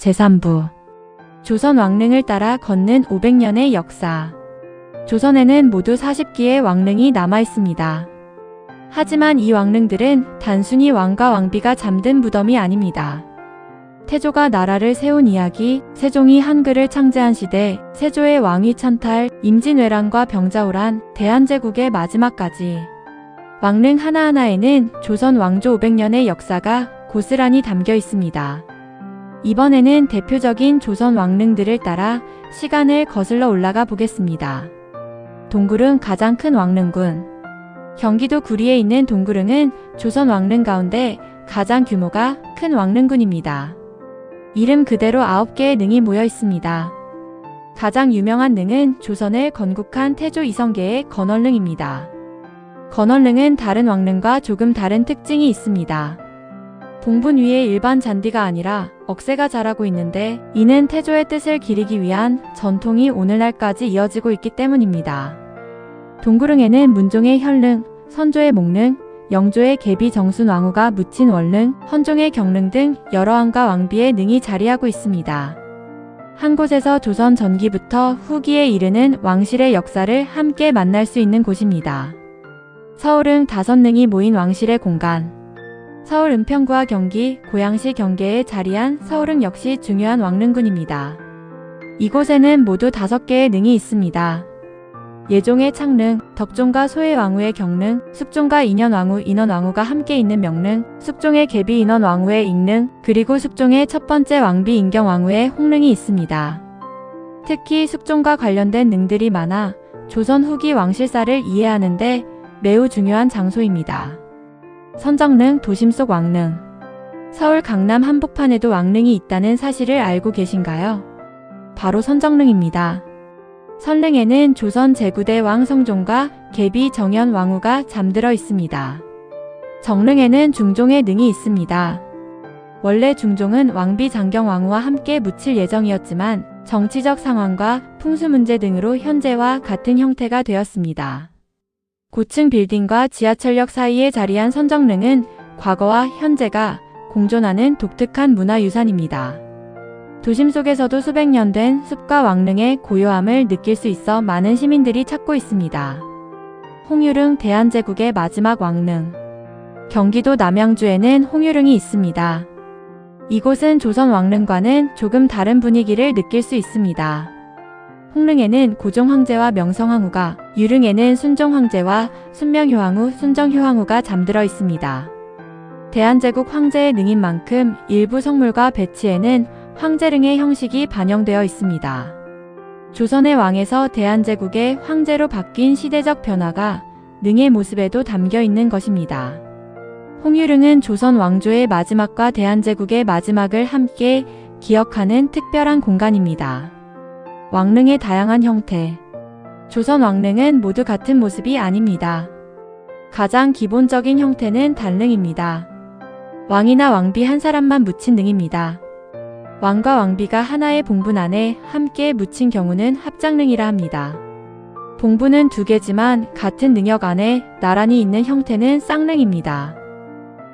제3부 조선 왕릉을 따라 걷는 500년의 역사. 조선에는 모두 40기의 왕릉이 남아 있습니다. 하지만 이 왕릉들은 단순히 왕과 왕비가 잠든 무덤이 아닙니다. 태조가 나라를 세운 이야기, 세종이 한글을 창제한 시대, 세조의 왕위 찬탈, 임진왜란과 병자호란, 대한제국의 마지막까지 왕릉 하나하나에는 조선 왕조 500년의 역사가 고스란히 담겨 있습니다. 이번에는 대표적인 조선 왕릉들을 따라 시간을 거슬러 올라가 보겠습니다. 동구릉 가장 큰 왕릉군. 경기도 구리에 있는 동구릉은 조선 왕릉 가운데 가장 규모가 큰 왕릉군입니다. 이름 그대로 9개의 능이 모여 있습니다. 가장 유명한 능은 조선을 건국한 태조 이성계의 건원릉입니다. 건원릉은 다른 왕릉과 조금 다른 특징이 있습니다. 봉분 위에 일반 잔디가 아니라 억새가 자라고 있는데 이는 태조의 뜻을 기리기 위한 전통이 오늘날까지 이어지고 있기 때문입니다. 동구릉에는 문종의 현릉, 선조의 목릉, 영조의 계비 정순 왕후가 묻힌 원릉, 헌종의 경릉 등 여러 왕과 왕비의 능이 자리하고 있습니다. 한 곳에서 조선 전기부터 후기에 이르는 왕실의 역사를 함께 만날 수 있는 곳입니다. 서울은 5능이 모인 왕실의 공간. 서울 은평구와 경기, 고양시 경계에 자리한 서울릉 역시 중요한 왕릉군입니다. 이곳에는 모두 5개의 능이 있습니다. 예종의 창릉, 덕종과 소의 왕후의 경릉, 숙종과 인현왕후, 인원왕후가 함께 있는 명릉, 숙종의 계비 인원왕후의 익릉, 그리고 숙종의 첫 번째 왕비 인경왕후의 홍릉이 있습니다. 특히 숙종과 관련된 능들이 많아 조선 후기 왕실사를 이해하는데 매우 중요한 장소입니다. 선정릉, 도심 속 왕릉. 서울 강남 한복판에도 왕릉이 있다는 사실을 알고 계신가요? 바로 선정릉입니다. 선릉에는 조선 제9대 왕 성종과 계비 정현 왕후가 잠들어 있습니다. 정릉에는 중종의 능이 있습니다. 원래 중종은 왕비 장경 왕후와 함께 묻힐 예정이었지만 정치적 상황과 풍수 문제 등으로 현재와 같은 형태가 되었습니다. 고층 빌딩과 지하철역 사이에 자리한 선정릉은 과거와 현재가 공존하는 독특한 문화유산입니다. 도심 속에서도 수백 년 된 숲과 왕릉의 고요함을 느낄 수 있어 많은 시민들이 찾고 있습니다. 홍유릉, 대한제국의 마지막 왕릉. 경기도 남양주에는 홍유릉이 있습니다. 이곳은 조선 왕릉과는 조금 다른 분위기를 느낄 수 있습니다. 홍릉에는 고종 황제와 명성 황후가, 유릉에는 순종 황제와 순명효 황후, 순정효 황후가 잠들어 있습니다. 대한제국 황제의 능인 만큼 일부 성물과 배치에는 황제릉의 형식이 반영되어 있습니다. 조선의 왕에서 대한제국의 황제로 바뀐 시대적 변화가 능의 모습에도 담겨 있는 것입니다. 홍유릉은 조선 왕조의 마지막과 대한제국의 마지막을 함께 기억하는 특별한 공간입니다. 왕릉의 다양한 형태. 조선 왕릉은 모두 같은 모습이 아닙니다. 가장 기본적인 형태는 단릉입니다. 왕이나 왕비 한 사람만 묻힌 능입니다. 왕과 왕비가 하나의 봉분 안에 함께 묻힌 경우는 합장릉이라 합니다. 봉분은 2개지만 같은 능역 안에 나란히 있는 형태는 쌍릉입니다.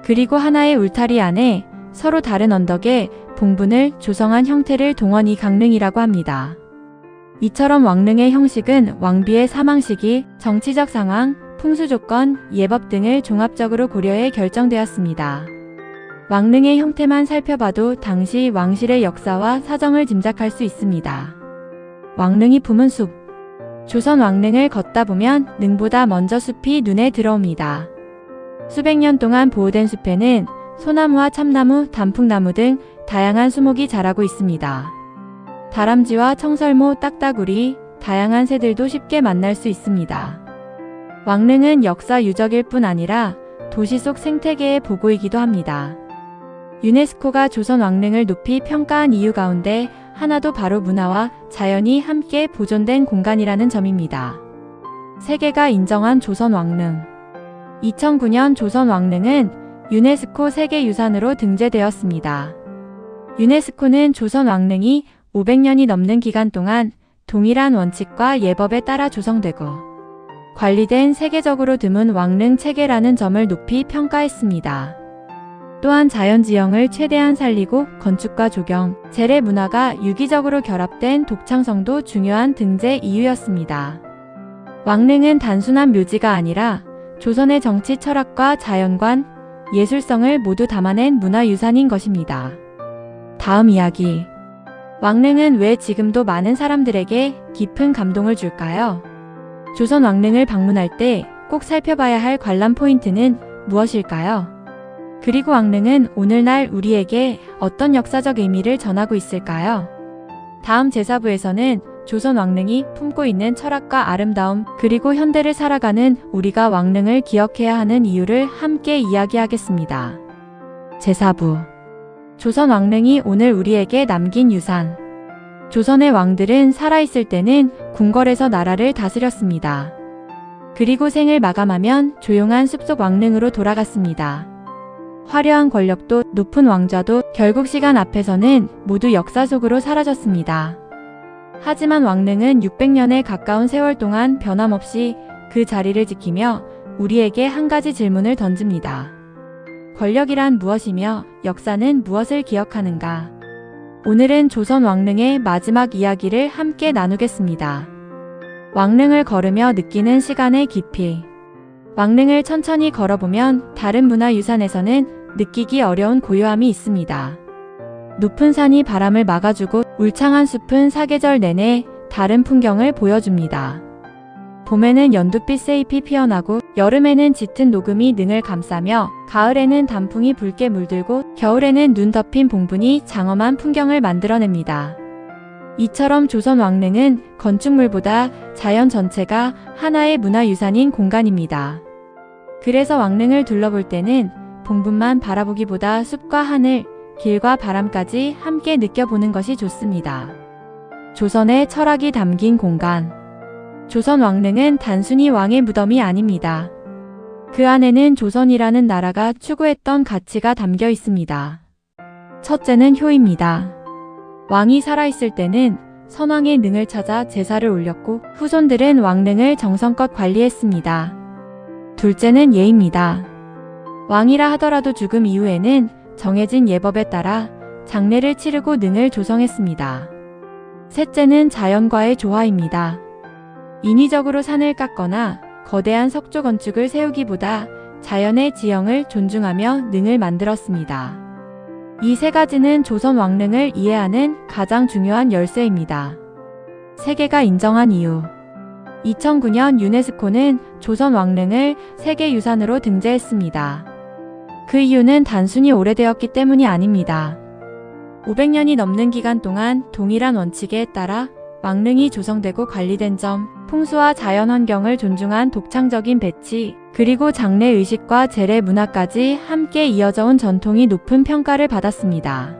그리고 하나의 울타리 안에 서로 다른 언덕에 봉분을 조성한 형태를 동원이 강릉이라고 합니다. 이처럼 왕릉의 형식은 왕비의 사망 시기, 정치적 상황, 풍수 조건, 예법 등을 종합적으로 고려해 결정되었습니다. 왕릉의 형태만 살펴봐도 당시 왕실의 역사와 사정을 짐작할 수 있습니다. 왕릉이 품은 숲. 조선 왕릉을 걷다 보면 능보다 먼저 숲이 눈에 들어옵니다. 수백 년 동안 보호된 숲에는 소나무와 참나무, 단풍나무 등 다양한 수목이 자라고 있습니다. 다람쥐와 청설모, 딱따구리, 다양한 새들도 쉽게 만날 수 있습니다. 왕릉은 역사 유적일 뿐 아니라 도시 속 생태계의 보고이기도 합니다. 유네스코가 조선 왕릉을 높이 평가한 이유 가운데 하나도 바로 문화와 자연이 함께 보존된 공간이라는 점입니다. 세계가 인정한 조선 왕릉. 2009년 조선 왕릉은 유네스코 세계유산으로 등재되었습니다. 유네스코는 조선 왕릉이 500년이 넘는 기간 동안 동일한 원칙과 예법에 따라 조성되고 관리된 세계적으로 드문 왕릉 체계라는 점을 높이 평가했습니다. 또한 자연지형을 최대한 살리고 건축과 조경, 재래 문화가 유기적으로 결합된 독창성도 중요한 등재 이유였습니다. 왕릉은 단순한 묘지가 아니라 조선의 정치 철학과 자연관, 예술성을 모두 담아낸 문화유산인 것입니다. 다음 이야기. 왕릉은 왜 지금도 많은 사람들에게 깊은 감동을 줄까요? 조선 왕릉을 방문할 때 꼭 살펴봐야 할 관람 포인트는 무엇일까요? 그리고 왕릉은 오늘날 우리에게 어떤 역사적 의미를 전하고 있을까요? 다음 제4부에서는 조선 왕릉이 품고 있는 철학과 아름다움, 그리고 현대를 살아가는 우리가 왕릉을 기억해야 하는 이유를 함께 이야기하겠습니다. 제4부. 조선 왕릉이 오늘 우리에게 남긴 유산. 조선의 왕들은 살아있을 때는 궁궐에서 나라를 다스렸습니다. 그리고 생을 마감하면 조용한 숲속 왕릉으로 돌아갔습니다. 화려한 권력도 높은 왕좌도 결국 시간 앞에서는 모두 역사 속으로 사라졌습니다. 하지만 왕릉은 600년에 가까운 세월 동안 변함없이 그 자리를 지키며 우리에게 한 가지 질문을 던집니다. 권력이란 무엇이며 역사는 무엇을 기억하는가? 오늘은 조선 왕릉의 마지막 이야기를 함께 나누겠습니다. 왕릉을 걸으며 느끼는 시간의 깊이. 왕릉을 천천히 걸어보면 다른 문화유산에서는 느끼기 어려운 고요함이 있습니다. 높은 산이 바람을 막아주고 울창한 숲은 사계절 내내 다른 풍경을 보여줍니다. 봄에는 연두빛 새잎이 피어나고 여름에는 짙은 녹음이 능을 감싸며 가을에는 단풍이 붉게 물들고 겨울에는 눈 덮인 봉분이 장엄한 풍경을 만들어냅니다. 이처럼 조선 왕릉은 건축물보다 자연 전체가 하나의 문화유산인 공간입니다. 그래서 왕릉을 둘러볼 때는 봉분만 바라보기보다 숲과 하늘, 길과 바람까지 함께 느껴보는 것이 좋습니다. 조선의 철학이 담긴 공간. 조선 왕릉은 단순히 왕의 무덤이 아닙니다. 그 안에는 조선이라는 나라가 추구했던 가치가 담겨 있습니다. 첫째는 효입니다. 왕이 살아있을 때는 선왕의 능을 찾아 제사를 올렸고 후손들은 왕릉을 정성껏 관리했습니다. 둘째는 예입니다. 왕이라 하더라도 죽음 이후에는 정해진 예법에 따라 장례를 치르고 능을 조성했습니다. 셋째는 자연과의 조화입니다. 인위적으로 산을 깎거나 거대한 석조 건축을 세우기보다 자연의 지형을 존중하며 능을 만들었습니다. 이 세 가지는 조선 왕릉을 이해하는 가장 중요한 열쇠입니다. 세계가 인정한 이유. 2009년 유네스코는 조선 왕릉을 세계유산으로 등재했습니다. 그 이유는 단순히 오래되었기 때문이 아닙니다. 500년이 넘는 기간 동안 동일한 원칙에 따라 왕릉이 조성되고 관리된 점, 풍수와 자연환경을 존중한 독창적인 배치, 그리고 장례 의식과 재래 문화까지 함께 이어져 온 전통이 높은 평가를 받았습니다.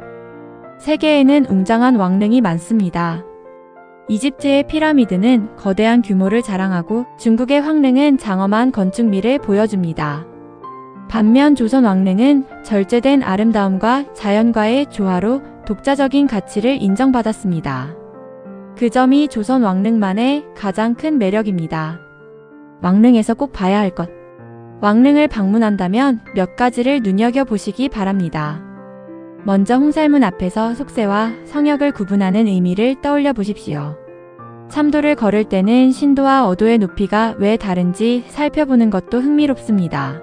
세계에는 웅장한 왕릉이 많습니다. 이집트의 피라미드는 거대한 규모를 자랑하고 중국의 황릉은 장엄한 건축미를 보여줍니다. 반면 조선 왕릉은 절제된 아름다움과 자연과의 조화로 독자적인 가치를 인정받았습니다. 그 점이 조선 왕릉만의 가장 큰 매력입니다. 왕릉에서 꼭 봐야 할 것. 왕릉을 방문한다면 몇 가지를 눈여겨보시기 바랍니다. 먼저 홍살문 앞에서 속세와 성역을 구분하는 의미를 떠올려 보십시오. 참도를 걸을 때는 신도와 어도의 높이가 왜 다른지 살펴보는 것도 흥미롭습니다.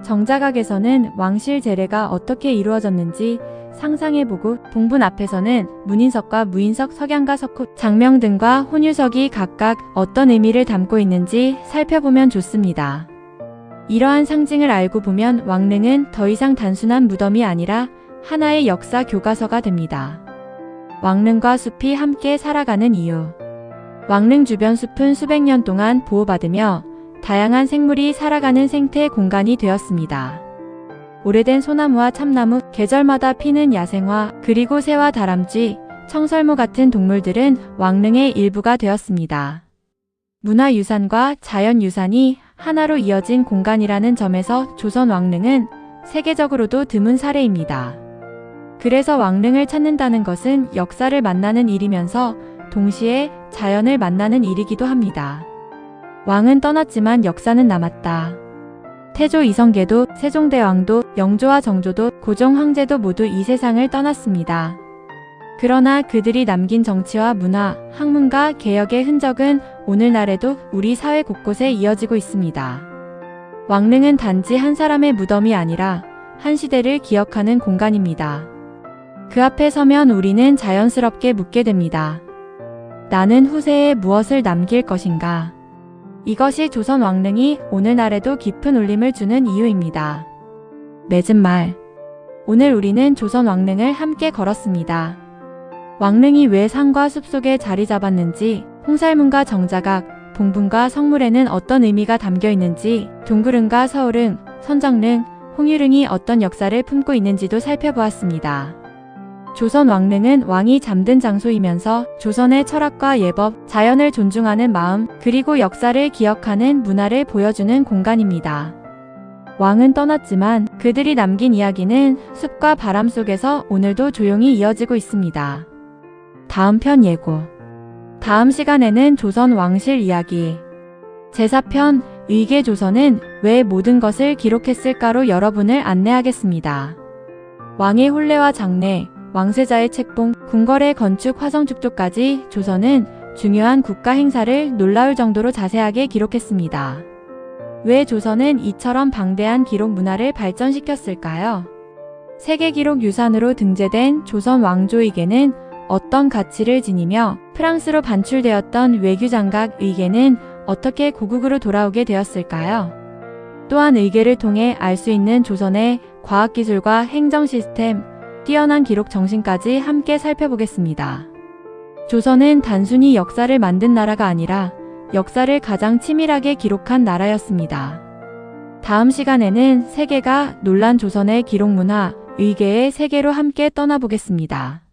정자각에서는 왕실 제례가 어떻게 이루어졌는지 상상해보고 봉분 앞에서는 문인석과 무인석, 석양과 석호, 장명 등과 혼유석이 각각 어떤 의미를 담고 있는지 살펴보면 좋습니다. 이러한 상징을 알고 보면 왕릉은 더 이상 단순한 무덤이 아니라 하나의 역사 교과서가 됩니다. 왕릉과 숲이 함께 살아가는 이유. 왕릉 주변 숲은 수백 년 동안 보호받으며 다양한 생물이 살아가는 생태 공간이 되었습니다. 오래된 소나무와 참나무, 계절마다 피는 야생화, 그리고 새와 다람쥐, 청설모 같은 동물들은 왕릉의 일부가 되었습니다. 문화유산과 자연유산이 하나로 이어진 공간이라는 점에서 조선 왕릉은 세계적으로도 드문 사례입니다. 그래서 왕릉을 찾는다는 것은 역사를 만나는 일이면서 동시에 자연을 만나는 일이기도 합니다. 왕은 떠났지만 역사는 남았다. 태조 이성계도, 세종대왕도, 영조와 정조도, 고종 황제도 모두 이 세상을 떠났습니다. 그러나 그들이 남긴 정치와 문화, 학문과 개혁의 흔적은 오늘날에도 우리 사회 곳곳에 이어지고 있습니다. 왕릉은 단지 한 사람의 무덤이 아니라 한 시대를 기억하는 공간입니다. 그 앞에 서면 우리는 자연스럽게 묻게 됩니다. 나는 후세에 무엇을 남길 것인가? 이것이 조선 왕릉이 오늘날에도 깊은 울림을 주는 이유입니다. 맺은 말. 오늘 우리는 조선 왕릉을 함께 걸었습니다. 왕릉이 왜 산과 숲속에 자리 잡았는지, 홍살문과 정자각, 봉분과 성물에는 어떤 의미가 담겨 있는지, 동구릉과 서울릉, 선정릉, 홍유릉이 어떤 역사를 품고 있는지도 살펴보았습니다. 조선 왕릉은 왕이 잠든 장소이면서 조선의 철학과 예법, 자연을 존중하는 마음, 그리고 역사를 기억하는 문화를 보여주는 공간입니다. 왕은 떠났지만 그들이 남긴 이야기는 숲과 바람 속에서 오늘도 조용히 이어지고 있습니다. 다음 편 예고. 다음 시간에는 조선 왕실 이야기 제4편 의계조선은 왜 모든 것을 기록했을까로 여러분을 안내하겠습니다. 왕의 혼례와 장례, 왕세자의 책봉, 궁궐의 건축 화성축조까지 조선은 중요한 국가 행사를 놀라울 정도로 자세하게 기록했습니다. 왜 조선은 이처럼 방대한 기록 문화를 발전시켰을까요? 세계기록유산으로 등재된 조선 왕조의계는 어떤 가치를 지니며 프랑스로 반출되었던 외교장각 의계는 어떻게 고국으로 돌아오게 되었을까요? 또한 의계를 통해 알 수 있는 조선의 과학기술과 행정 시스템, 뛰어난 기록 정신까지 함께 살펴보겠습니다. 조선은 단순히 역사를 만든 나라가 아니라 역사를 가장 치밀하게 기록한 나라였습니다. 다음 시간에는 세계가 놀란 조선의 기록문화, 의계의 세계로 함께 떠나보겠습니다.